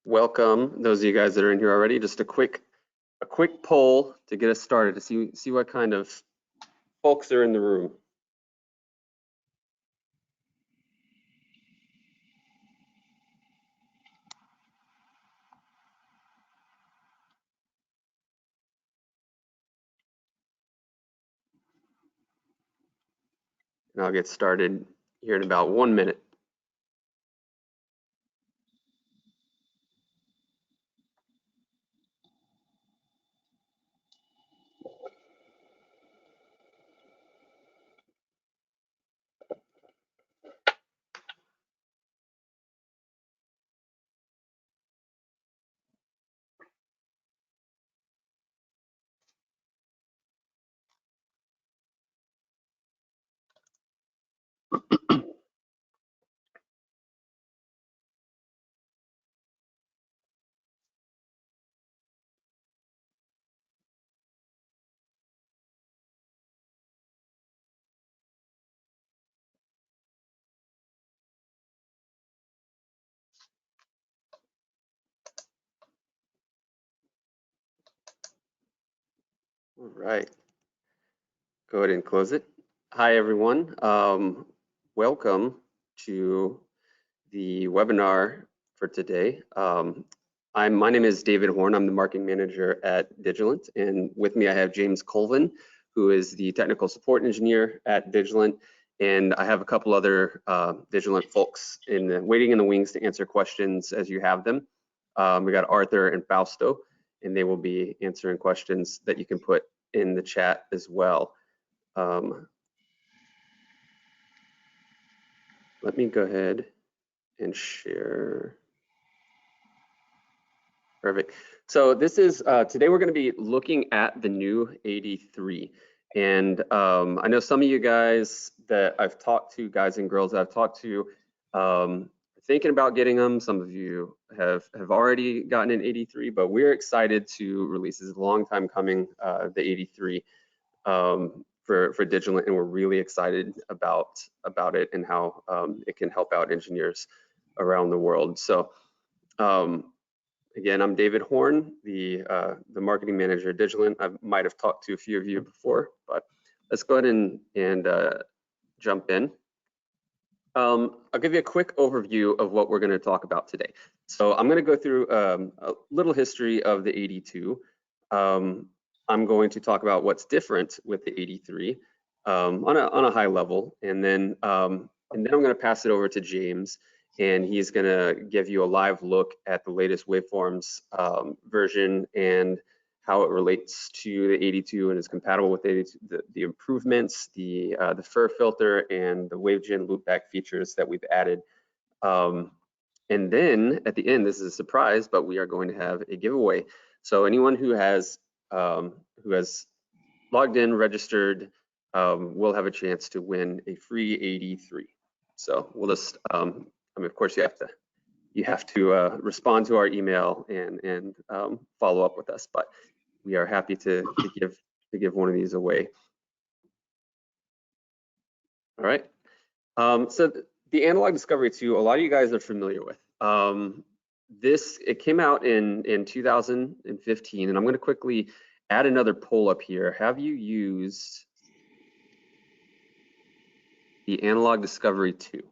welcome those of you guys that are in here already. Just a quick poll to get us started to see what kind of folks are in the room. And I'll get started here in about 1 minute. All right, go ahead and close it. Hi, everyone. Welcome to the webinar for today. My name is David Horn. I'm the marketing manager at Digilent, and with me I have James Colvin, who is the technical support engineer at Digilent, and I have a couple other Digilent folks waiting in the wings to answer questions as you have them. We got Arthur and Fausto, and they will be answering questions that you can put in the chat as well. Let me go ahead and share. Perfect. So this is, today we're going to be looking at the new 83. And I know some of you guys that I've talked to, guys and girls that I've talked to, thinking about getting them. Some of you have already gotten an 83, but we're excited to release. This is a long time coming, the 83 for Digilent, and we're really excited about it and how it can help out engineers around the world. So again, I'm David Horn, the marketing manager at Digilent. I might have talked to a few of you before, but let's go ahead and jump in. I'll give you a quick overview of what we're going to talk about today. So I'm going to go through a little history of the 82. I'm going to talk about what's different with the 83 on a high level, and then I'm going to pass it over to James, and he's going to give you a live look at the latest WaveForms version and how it relates to the 82 and is compatible with the improvements, the FIR filter, and the Wavegen loopback features that we've added. And then at the end, this is a surprise, but we are going to have a giveaway. So anyone who has logged in, registered, will have a chance to win a free 83. So we'll just, I mean, of course, you have to respond to our email and follow up with us, but we are happy to give one of these away. All right. So the Analog Discovery 2, a lot of you guys are familiar with. It came out in 2015, and I'm going to quickly add another poll up here. Have you used the Analog Discovery 2?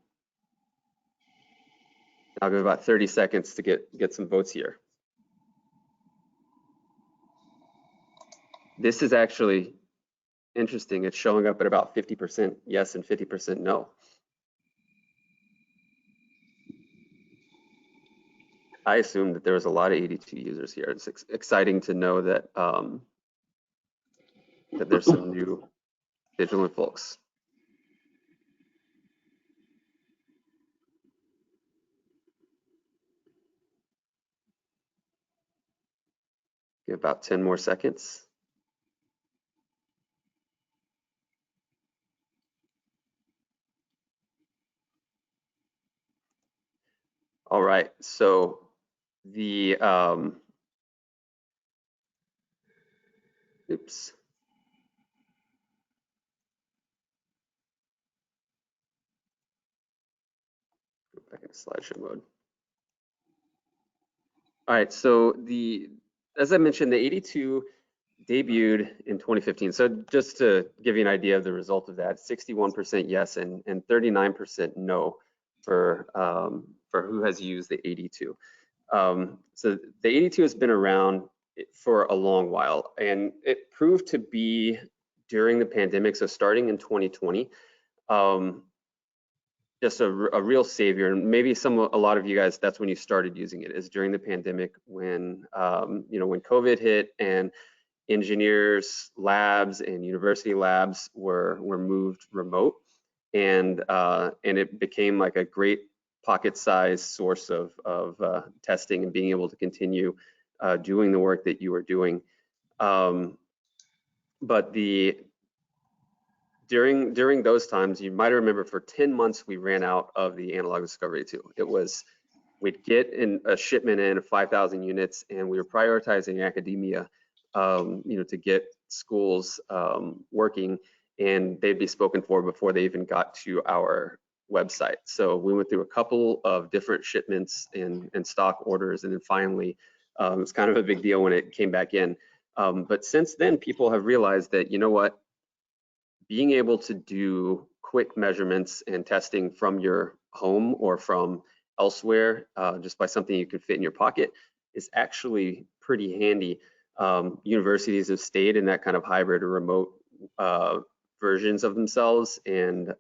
I'll give about 30 seconds to get some votes here. This is actually interesting. It's showing up at about 50% yes and 50% no. I assumed that there was a lot of 82 users here. It's exciting to know that that there's some new Digilent folks. Give about 10 more seconds. All right, so the oops. Go back into slideshow mode. All right, so as I mentioned, the 82 debuted in 2015. So just to give you an idea of the result of that, 61% yes and 39% no for who has used the 82. So the 82 has been around for a long while, and it proved to be during the pandemic. So starting in 2020, just a real savior. And maybe a lot of you guys, that's when you started using it, is during the pandemic when when COVID hit and engineers labs and university labs were moved remote, and it became like a great pocket-sized source of testing and being able to continue doing the work that you were doing. But during those times, you might remember for 10 months we ran out of the analog discovery tool. We'd get in a shipment in of 5,000 units, and we were prioritizing academia, to get schools working, and they'd be spoken for before they even got to our website. So we went through a couple of different shipments and stock orders, and then finally, it was kind of a big deal when it came back in. But since then, people have realized that, you know what, being able to do quick measurements and testing from your home or from elsewhere, just by something you can fit in your pocket, is actually pretty handy. Universities have stayed in that kind of hybrid or remote versions of themselves, and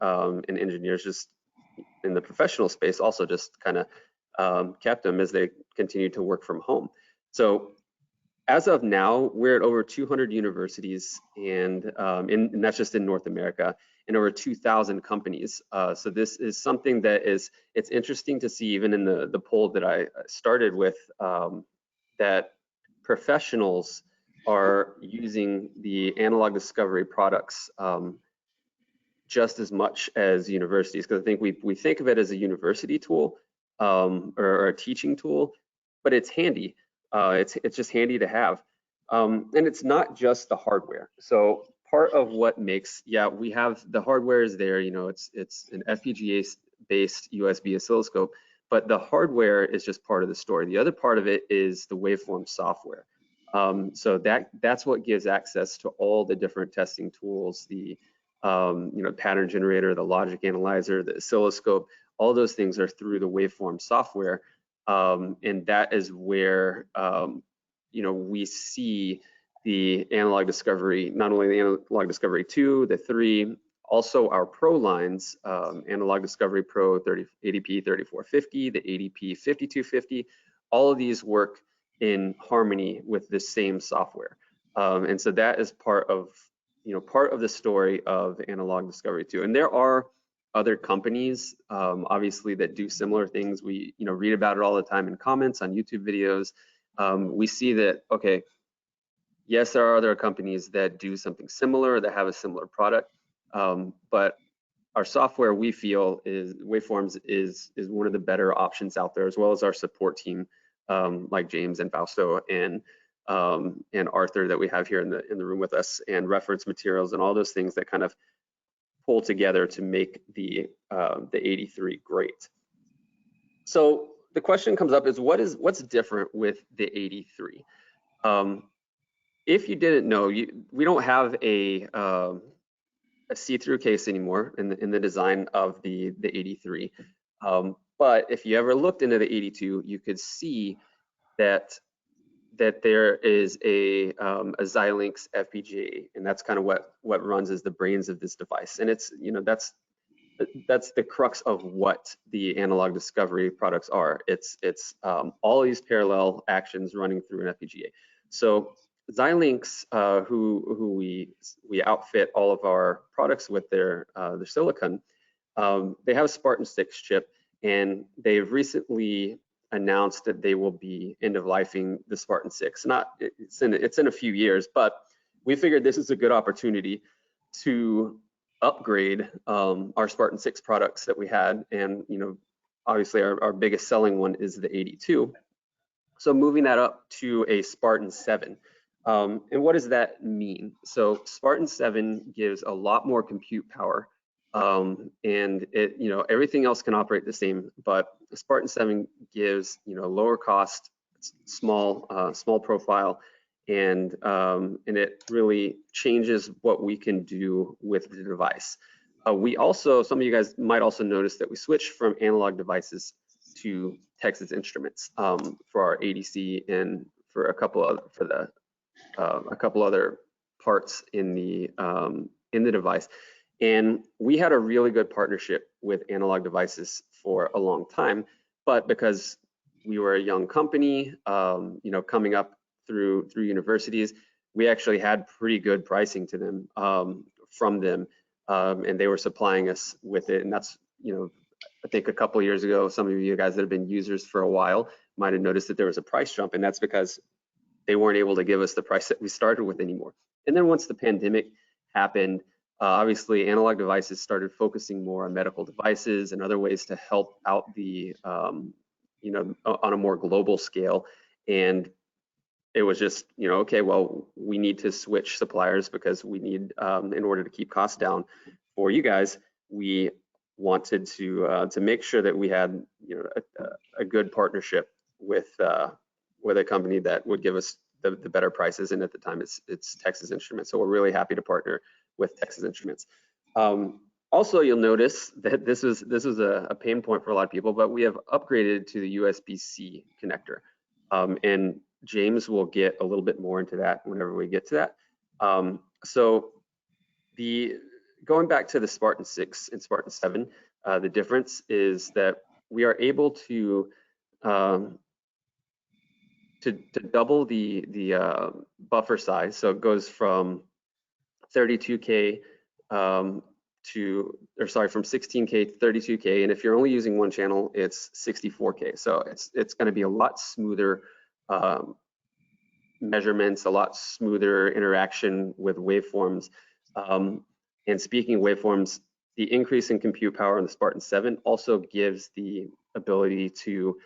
engineers just in the professional space also just kind of kept them as they continue to work from home. So as of now, we're at over 200 universities, and that's just in North America, and over 2,000 companies. So this is something that it's interesting to see, even in the poll that I started with, that professionals are using the analog discovery products just as much as universities, because I think we think of it as a university tool or a teaching tool, but it's handy. It's just handy to have, and it's not just the hardware. So part of what makes, we have the hardware is there. It's an FPGA-based USB oscilloscope, but the hardware is just part of the story. The other part of it is the WaveForms software. So that's what gives access to all the different testing tools, the pattern generator, the logic analyzer, the oscilloscope. All those things are through the WaveForms software. And that is where we see the analog discovery, not only the analog discovery 2, the 3, also our Pro lines, analog discovery Pro ADP 3450, the ADP 5250. All of these work in harmony with the same software, and so that is part of the story of analog discovery 2. And there are other companies, obviously, that do similar things. We read about it all the time in comments on YouTube videos. We see that, okay, yes, there are other companies that do something similar, that have a similar product, but our software, we feel, is WaveForms is one of the better options out there, as well as our support team, like James and Fausto and Arthur that we have here in the room with us, and reference materials and all those things that kind of pull together to make the 83 great. So the question comes up is what's different with the 83? If you didn't know, we don't have a see-through case anymore in the design of the 83. But if you ever looked into the 82, you could see that there is a Xilinx FPGA, and that's kind of what runs as the brains of this device. And it's that's the crux of what the analog discovery products are. It's all these parallel actions running through an FPGA. So Xilinx, who we outfit all of our products with their silicon, they have a Spartan 6 chip, and they've recently announced that they will be end-of-lifing the Spartan 6. It's in a few years, but we figured this is a good opportunity to upgrade our Spartan 6 products that we had, and obviously our biggest selling one is the 82. So moving that up to a Spartan 7. And what does that mean? So Spartan 7 gives a lot more compute power, and everything else can operate the same, but Spartan 7 gives lower cost. small profile, and it really changes what we can do with the device. We also, some of you guys might also notice that we switched from analog devices to Texas Instruments for our ADC and for a couple other parts in the device. And we had a really good partnership with analog devices for a long time, but because we were a young company, coming up through universities, we actually had pretty good pricing to them from them, and they were supplying us with it. And that's, I think a couple of years ago, some of you guys that have been users for a while might have noticed that there was a price jump, and that's because they weren't able to give us the price that we started with anymore. And then once the pandemic happened, obviously analog devices started focusing more on medical devices and other ways to help out the, on a more global scale. And it was just, okay, well, we need to switch suppliers because we need, in order to keep costs down for you guys, we wanted to make sure that we had, a good partnership with a company that would give us the better prices. And at the time, it's Texas Instruments. So we're really happy to partner with Texas Instruments. Also, you'll notice that this was a pain point for a lot of people, but we have upgraded to the USB-C connector. And James will get a little bit more into that whenever we get to that. So going back to the Spartan 6 and Spartan 7, the difference is that we are able to double the buffer size. So it goes from 32K from 16K to 32K. And if you're only using one channel, it's 64K. So it's going to be a lot smoother measurements, a lot smoother interaction with waveforms. And speaking of waveforms, the increase in compute power in the Spartan 7 also gives the ability to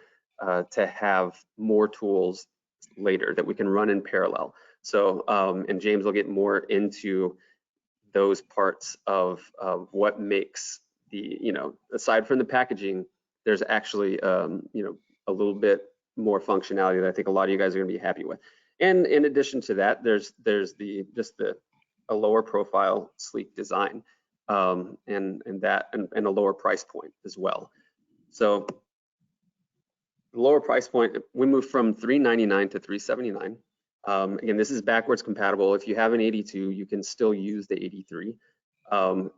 have more tools later that we can run in parallel. So, and James will get more into those parts of what makes the, aside from the packaging, there's actually, a little bit more functionality that I think a lot of you guys are gonna be happy with. And in addition to that, there's a lower profile, sleek design, and a lower price point as well. So the lower price point, we moved from $399 to $379. Again, this is backwards compatible. If you have an 82, you can still use the 83.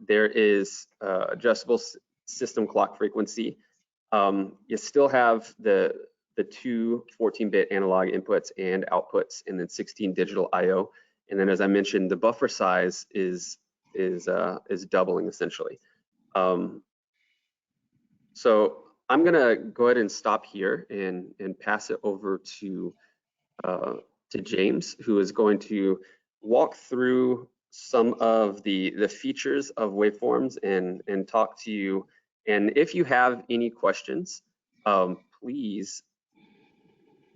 There is adjustable system clock frequency. You still have the two 14-bit analog inputs and outputs, and then 16 digital I/O. And then, as I mentioned, the buffer size is doubling essentially. So I'm gonna go ahead and stop here and pass it over to James, who is going to walk through some of the features of waveforms and talk to you. And if you have any questions, please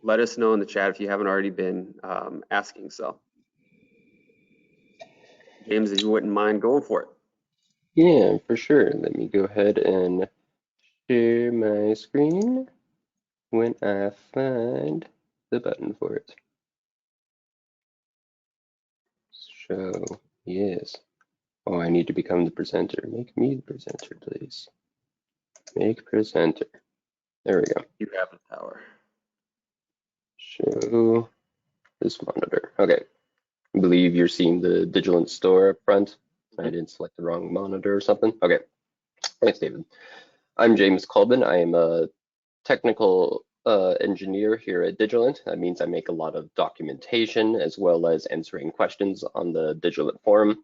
let us know in the chat if you haven't already been asking so. James, if you wouldn't mind going for it. Yeah, for sure. Let me go ahead and share my screen when I find the button for it. So, yes. Oh, I need to become the presenter. Make me the presenter, please. Make presenter. There we go. You have the power. Show this monitor. Okay. I believe you're seeing the Digilent store up front. I didn't select the wrong monitor or something. Okay. Thanks, David. I'm James Colbin. I am a technical engineer here at Digilent. That means I make a lot of documentation as well as answering questions on the Digilent forum.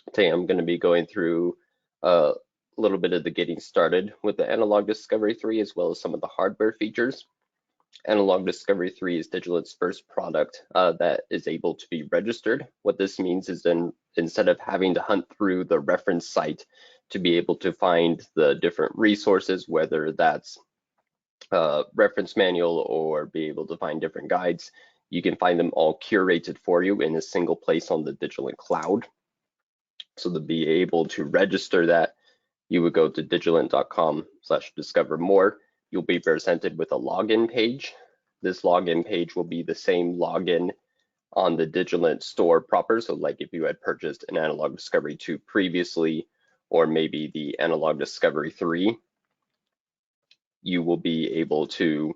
Today I'm going to be going through a little bit of the getting started with the Analog Discovery 3 as well as some of the hardware features. Analog Discovery 3 is Digilent's first product that is able to be registered. What this means is then instead of having to hunt through the reference site to be able to find the different resources, whether that's reference manual or be able to find different guides, you can find them all curated for you in a single place on the Digilent cloud. So to be able to register that, you would go to digilent.com/discover more. You'll be presented with a login page. this login page will be the same login on the Digilent store proper. So like if you had purchased an Analog Discovery 2 previously, or maybe the Analog Discovery 3, you will be able to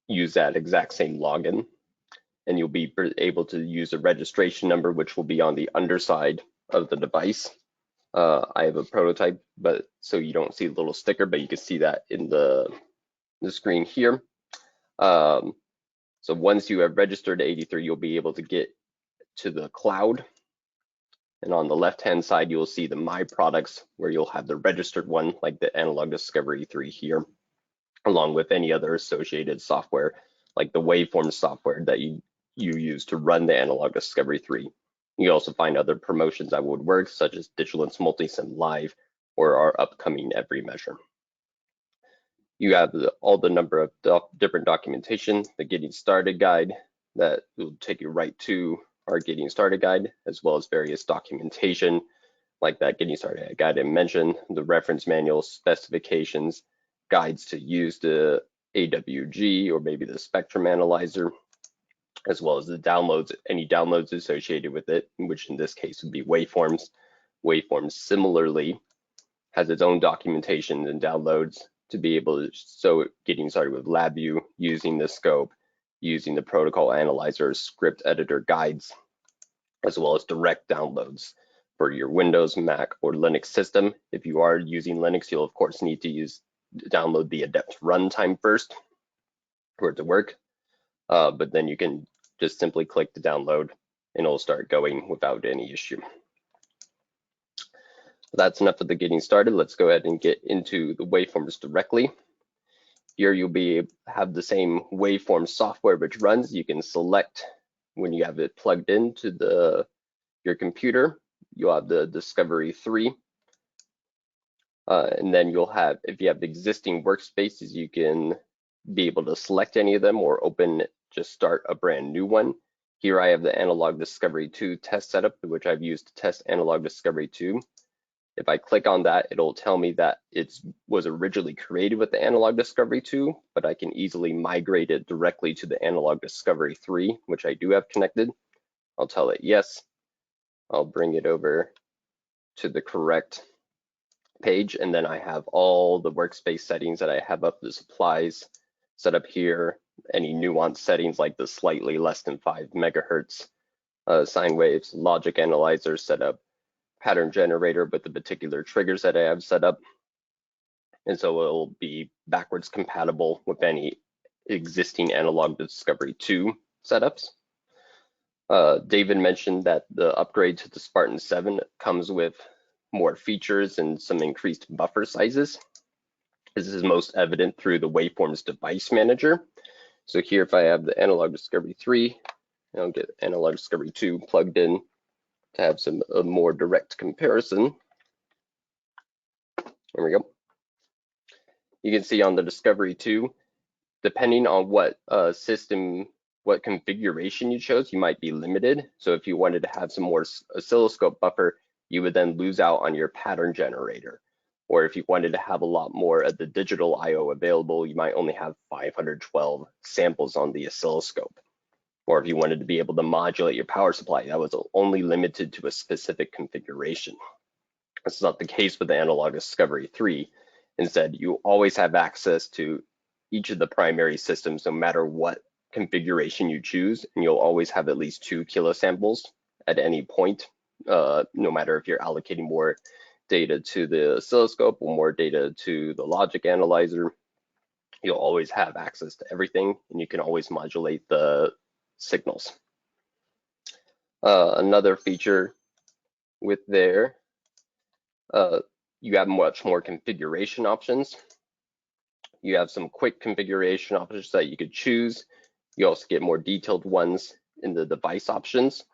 use that exact same login, and you'll be able to use a registration number, which will be on the underside of the device. I have a prototype, but so you don't see the little sticker, but you can see that in the screen here. So once you have registered to 83, you'll be able to get to the cloud. And on the left-hand side, you'll see the My Products, where you'll have the registered one, like the Analog Discovery 3 here, along with any other associated software, like the WaveForms software that you use to run the Analog Discovery 3. You also find other promotions that would work, such as Digilent's Multisim Live or our upcoming Every Measure. You have all the number of different documentation, the Getting Started guide that will take you right to our Getting Started guide, as well as various documentation like that Getting Started guide I mentioned, the reference manual, specifications, guides to use the AWG or maybe the spectrum analyzer, as well as the downloads, any downloads associated with it, which in this case would be WaveForms. WaveForms similarly has its own documentation and downloads to be able to, so getting started with LabVIEW, using the scope, using the protocol analyzer, script editor guides, as well as direct downloads for your Windows, Mac, or Linux system. If you are using Linux, you'll of course need to download the Adept runtime first for it to work. But then you can just simply click to download and it'll start going without any issue. That's enough of the getting started. Let's go ahead and get into the waveforms directly. Here you'll have the same waveform software which runs. You can select when you have it plugged into your computer. You'll have the Discovery 3. And then you'll have, if you have existing workspaces, you can be able to select any of them or just start a brand new one. Here I have the Analog Discovery 2 test setup, which I've used to test Analog Discovery 2. If I click on that, it'll tell me that it was originally created with the Analog Discovery 2, but I can easily migrate it directly to the Analog Discovery 3, which I do have connected. I'll tell it yes. I'll bring it over to the correct page, and then I have all the workspace settings that I have up, the supplies set up here, any nuanced settings like the slightly less than 5 megahertz sine waves, logic analyzer set up, pattern generator with the particular triggers that I have set up. And so it'll be backwards compatible with any existing Analog Discovery 2 setups. David mentioned that the upgrade to the Spartan 7 comes with more features and some increased buffer sizes. This is most evident through the Waveforms device manager. So here, if I have the Analog Discovery 3, I'll get Analog Discovery 2 plugged in to have a more direct comparison. There we go. You can see on the Discovery 2, depending on what what configuration you chose, you might be limited. So if you wanted to have some more oscilloscope buffer, you would then lose out on your pattern generator. Or if you wanted to have a lot more of the digital I/O available, you might only have 512 samples on the oscilloscope. Or if you wanted to be able to modulate your power supply, that was only limited to a specific configuration. This is not the case with the Analog Discovery 3. Instead, you always have access to each of the primary systems, no matter what configuration you choose, and you'll always have at least 2 kilosamples at any point, no matter if you're allocating more data to the oscilloscope or more data to the logic analyzer. You'll always have access to everything, and you can always modulate the signals. Another feature with there, you have much more configuration options. You have some quick configuration options that you could choose. You also get more detailed ones in the device options.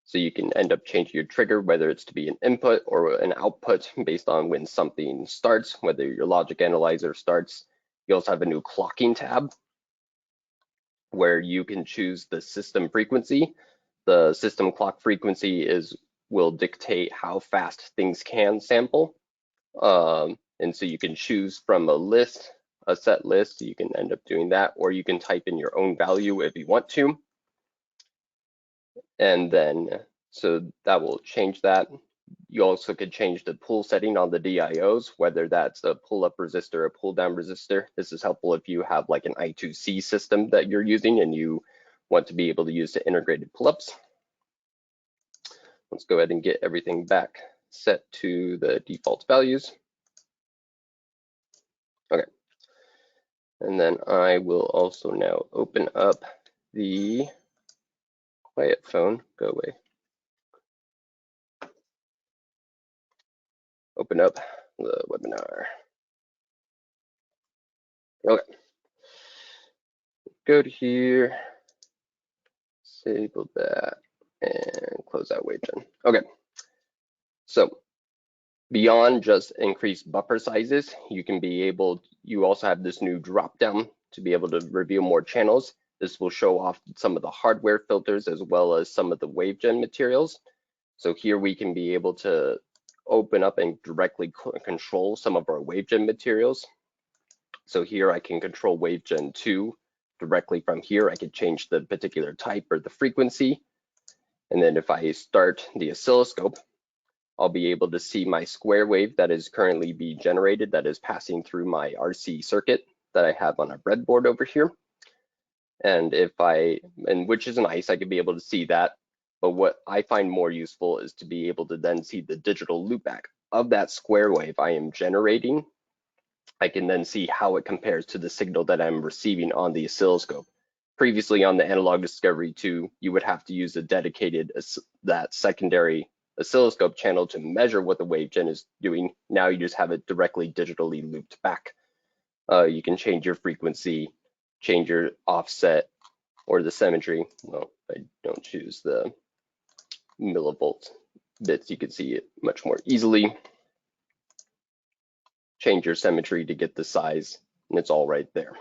So you can end up changing your trigger, whether it's to be an input or an output based on when something starts, whether your logic analyzer starts. You also have a new clocking tab where you can choose the system frequency. The system clock frequency will dictate how fast things can sample. And so you can choose from a list a set list. You can end up doing that, or you can type in your own value if you want to. And then, so that will change that. You also could change the pull setting on the DIOs, whether that's a pull up resistor or a pull down resistor. This is helpful if you have like an I2C system that you're using and you want to be able to use the integrated pull ups. Let's go ahead and get everything back set to the default values. Okay. And then I will also now open up the quiet phone. Go away. Open up the webinar. Okay. Go to here, disable that, and close out Wavegen. Okay. So beyond just increased buffer sizes, you also have this new drop down to be able to reveal more channels. This will show off some of the hardware filters as well as some of the Wavegen materials. So here we can be able to open up and directly control some of our Wavegen materials. So here I can control Wavegen 2 directly from here. I could change the particular type or the frequency. And then if I start the oscilloscope, I'll be able to see my square wave that is currently being generated that is passing through my RC circuit that I have on a breadboard over here. And which is nice, I could be able to see that. But what I find more useful is to be able to then see the digital loopback of that square wave I am generating. I can then see how it compares to the signal that I'm receiving on the oscilloscope. Previously on the Analog Discovery 2, you would have to use a dedicated, that secondary oscilloscope channel to measure what the Wavegen is doing. Now you just have it directly digitally looped back. You can change your frequency, change your offset, or the symmetry. Well, I don't choose the millivolt bits. You can see it much more easily. Change your symmetry to get the size, and it's all right there.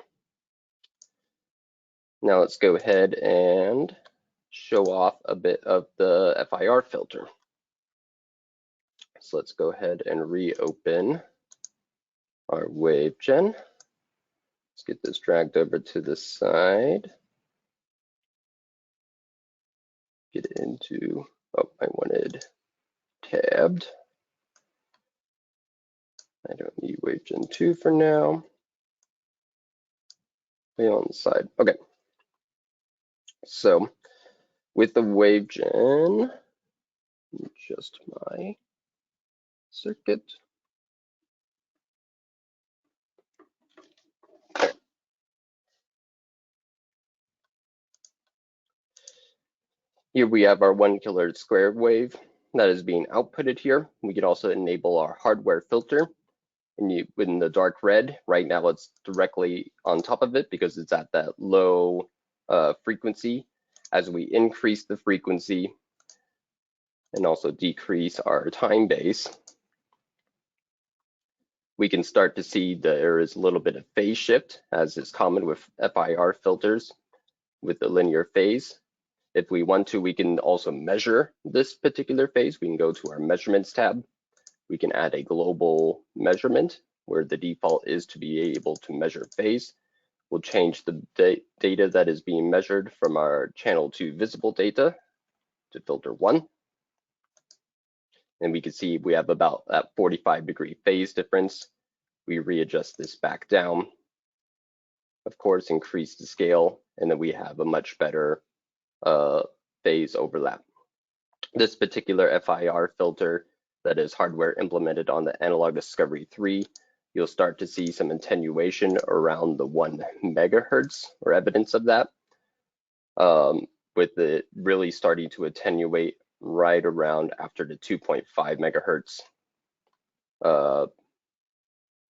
Now let's go ahead and show off a bit of the FIR filter. So let's go ahead and reopen our Wavegen. Let's get this dragged over to the side. Get it into, oh, I wanted tabbed. I don't need Wavegen 2 for now. Way on the side. Okay. So with the Wavegen, adjust my circuit. Here we have our 1 kilohertz square wave that is being outputted here. We could also enable our hardware filter. And in the dark red, right now it's directly on top of it because it's at that low frequency. As we increase the frequency and also decrease our time base, we can start to see there is a little bit of phase shift, as is common with FIR filters with the linear phase. If we want to, we can also measure this particular phase. We can go to our measurements tab. We can add a global measurement where the default is to be able to measure phase. We'll change the data that is being measured from our channel 2 visible data to filter 1. And we can see we have about that 45-degree phase difference. We readjust this back down. Of course, increase the scale, and then we have a much better phase overlap. This particular FIR filter that is hardware implemented on the Analog Discovery 3, you'll start to see some attenuation around the 1 megahertz or evidence of that, with it really starting to attenuate right around after the 2.5 megahertz.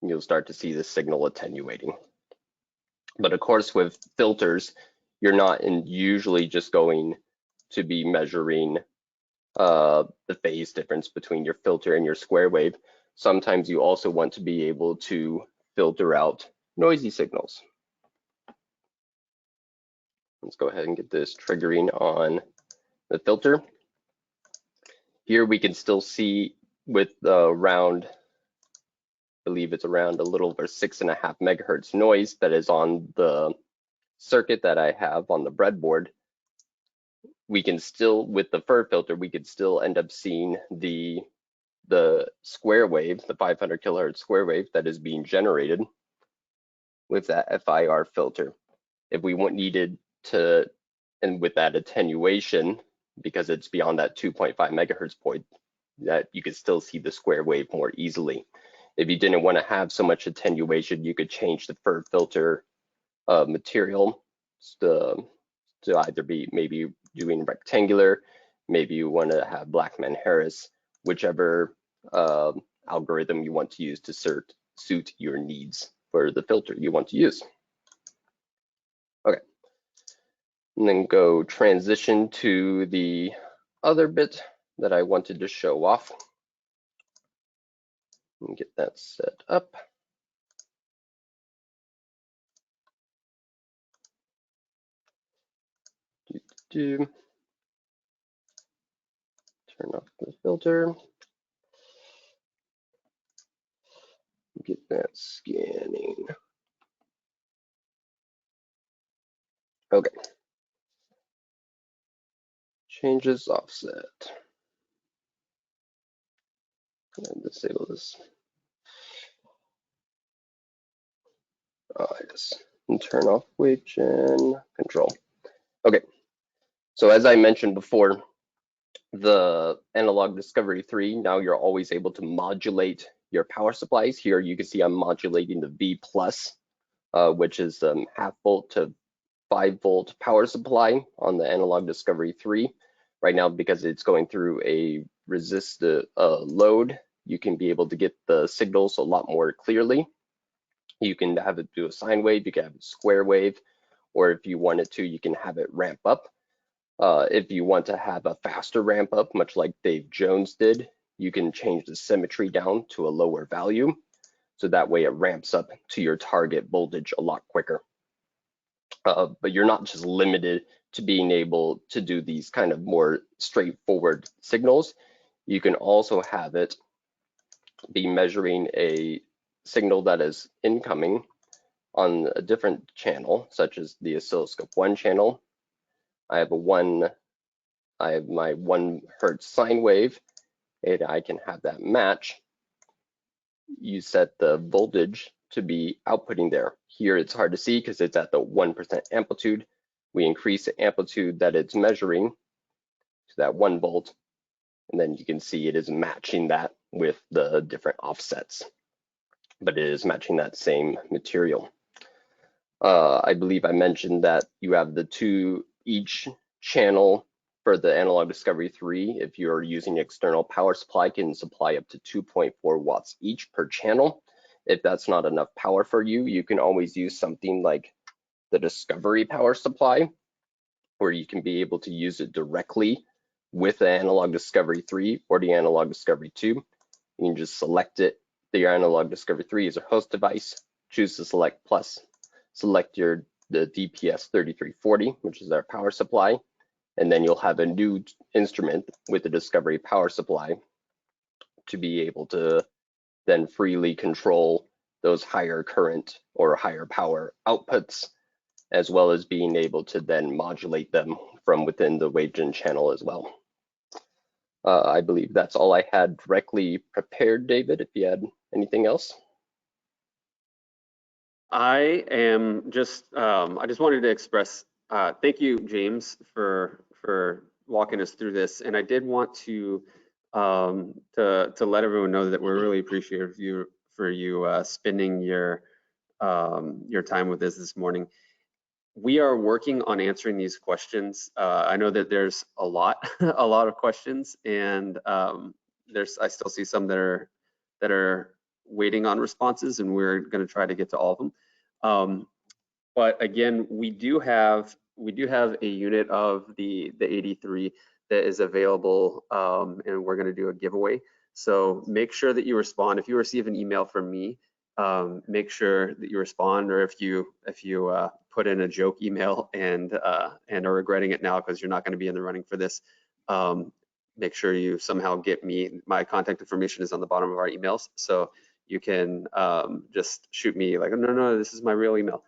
You'll start to see the signal attenuating. But of course, with filters, you're not usually just going to be measuring the phase difference between your filter and your square wave. Sometimes you also want to be able to filter out noisy signals. Let's go ahead and get this triggering on the filter. Here we can still see with around believe it's around a little over 6.5 megahertz noise that is on the circuit that I have on the breadboard, we can still, with the FIR filter, we could still end up seeing the square wave, the 500 kilohertz square wave that is being generated with that FIR filter. If we needed to, and with that attenuation, because it's beyond that 2.5 megahertz point, that you could still see the square wave more easily. If you didn't want to have so much attenuation, you could change the FIR filter material to either be maybe doing rectangular, maybe you want to have Blackman-Harris, whichever algorithm you want to use to suit your needs for the filter you want to use. Okay, and then go transition to the other bit that I wanted to show off. And get that set up. Turn off the filter. Get that scanning. Okay. Changes offset. And disable this. Yes. And turn off Wavegen control. Okay. So as I mentioned before, the analog discovery 3, now you're always able to modulate your power supplies. Here you can see I'm modulating the V+, which is half volt to 5 volt power supply on the analog discovery 3. Right now, because it's going through a resistive load, you can be able to get the signals a lot more clearly. You can have it do a sine wave, you can have a square wave, or if you wanted to, you can have it ramp up. If you want to have a faster ramp up, much like Dave Jones did, you can change the symmetry down to a lower value. So that way it ramps up to your target voltage a lot quicker. But you're not just limited to being able to do these kind of more straightforward signals. You can also have it be measuring a signal that is incoming on a different channel, such as the oscilloscope 1 channel. I have my 1 hertz sine wave, and I can have that match. You set the voltage to be outputting there. Here it's hard to see because it's at the 1% amplitude. We increase the amplitude that it's measuring to that 1 volt, and then you can see it is matching that with the different offsets, but it is matching that same material. I believe I mentioned that you have the 2 each channel for the analog discovery 3. If you're using external power supply, can supply up to 2.4 watts each per channel. If that's not enough power for you, you can always use something like the discovery power supply, where you can be able to use it directly with the analog discovery 3 or the analog discovery 2. You can just select it, the analog discovery 3 is a host device, choose to select plus, select the DPS 3340, which is our power supply, and then you'll have a new instrument with the discovery power supply to be able to then freely control those higher current or higher power outputs, as well as being able to then modulate them from within the Wavegen channel as well. I believe that's all I had directly prepared, David, if you had anything else. I just wanted to express thank you, James, for walking us through this. And I did want to let everyone know that we're really appreciative for you spending your time with us this morning. We are working on answering these questions. I know that there's a lot of questions, and I still see some that are waiting on responses, and we're going to try to get to all of them. But again, we do have a unit of the 83 that is available, and we're going to do a giveaway. So make sure that you respond. If you receive an email from me, make sure that you respond, or if you put in a joke email and are regretting it now because you're not going to be in the running for this, make sure you somehow get me. My contact information is on the bottom of our emails, so you can just shoot me like, no, this is my real email.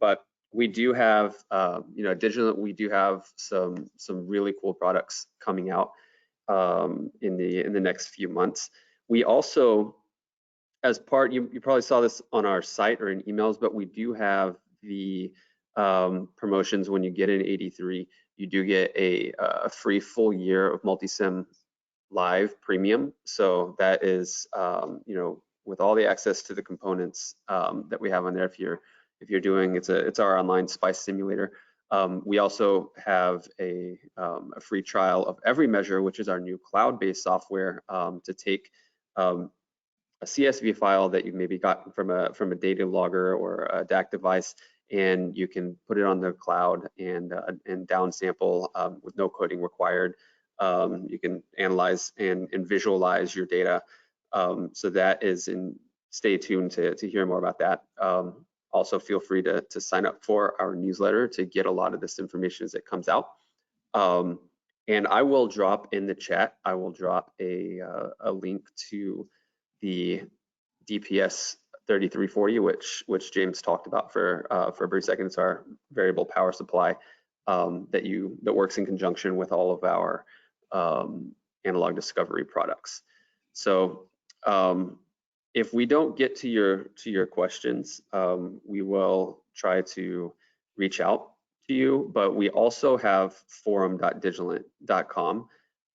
But we do have, you know, Digilent, we do have some really cool products coming out in the next few months. We also, as part, you probably saw this on our site or in emails, but we do have the promotions. When you get an 83, you do get a free full year of Multisim Live Premium. So that is, you know, with all the access to the components that we have on there. If you're doing, it's our online spice simulator. We also have a free trial of Every Measure, which is our new cloud-based software to take a CSV file that you maybe gotten from a data logger or a DAC device, and you can put it on the cloud and downsample with no coding required. You can analyze and visualize your data. So that is stay tuned to hear more about that. Also feel free to sign up for our newsletter to get a lot of this information as it comes out. And I will drop in the chat, I will drop a link to the DPS 3340, which James talked about for a brief second. It's our variable power supply that works in conjunction with all of our analog discovery products. So if we don't get to your questions, we will try to reach out to you, but we also have forum.digilent.com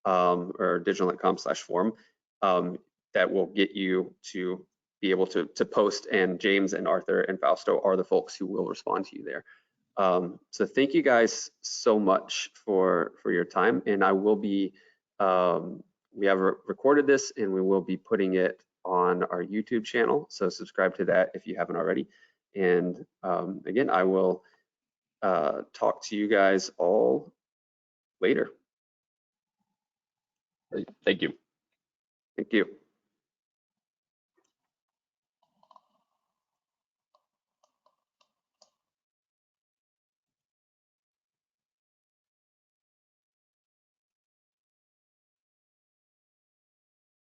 or digilent.com/forum that will get you to be able to post, and James and Arthur and Fausto are the folks who will respond to you there. So thank you guys so much for your time, and I will be, we have recorded this and we will be putting it on our YouTube channel, so subscribe to that if you haven't already. And again, I will talk to you guys all later. Thank you. Thank you.